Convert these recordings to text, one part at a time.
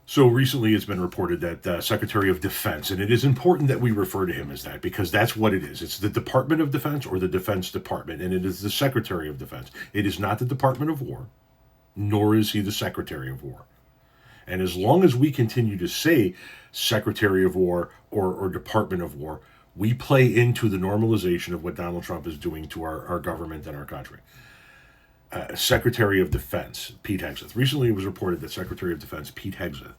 So recently it's been reported that the Secretary of Defense, and it is important that we refer to him as that because that's what it is. It's the Department of Defense or the Defense Department, and it is the Secretary of Defense. It is not the Department of War, nor is he the Secretary of War. And as long as we continue to say Secretary of War or Department of War, we play into the normalization of what Donald Trump is doing to our government and our country. Secretary of Defense, Pete Hegseth. Recently it was reported that Secretary of Defense, Pete Hegseth,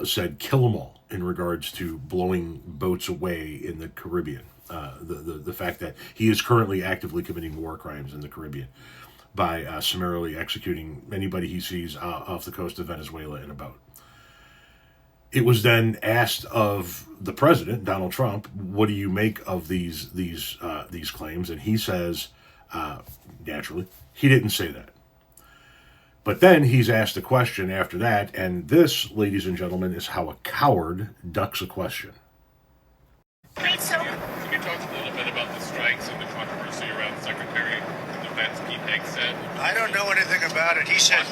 said kill them all in regards to blowing boats away in the Caribbean. The fact that he is currently actively committing war crimes in the Caribbean by summarily executing anybody he sees off the coast of Venezuela in a boat. It was then asked of the president, Donald Trump, what do you make of these claims? And he says, naturally, he didn't say that. But then he's asked a question after that, and this, ladies and gentlemen, is how a coward ducks a question. Can you talk a little bit about the strikes and the controversy around Secretary of Defense Pete Hegseth? I don't know anything about it. He said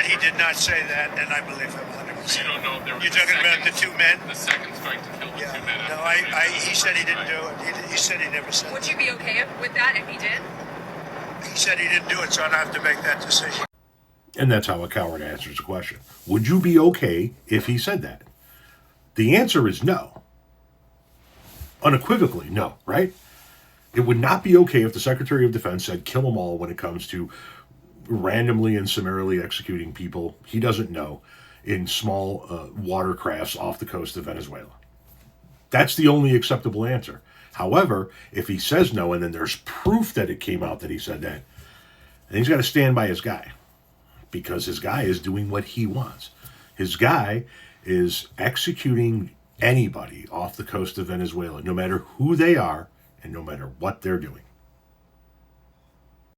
he did not say that, and I believe him 100%. You don't know if there was You're talking about the two men? the second strike to kill the two men. No, he said he didn't do it. He said he never said Would it. you be okay with that if he did? He said he didn't do it, so I'd have to make that decision. And that's how a coward answers a question. Would you be okay if he said that? The answer is no. Unequivocally, no, right? It would not be okay if the Secretary of Defense said kill them all when it comes to randomly and summarily executing people he doesn't know in small watercrafts off the coast of Venezuela. That's the only acceptable answer. However, if he says no and then there's proof that it came out that he said that, then he's got to stand by his guy because his guy is doing what he wants. His guy is executing anybody off the coast of Venezuela, no matter who they are and no matter what they're doing.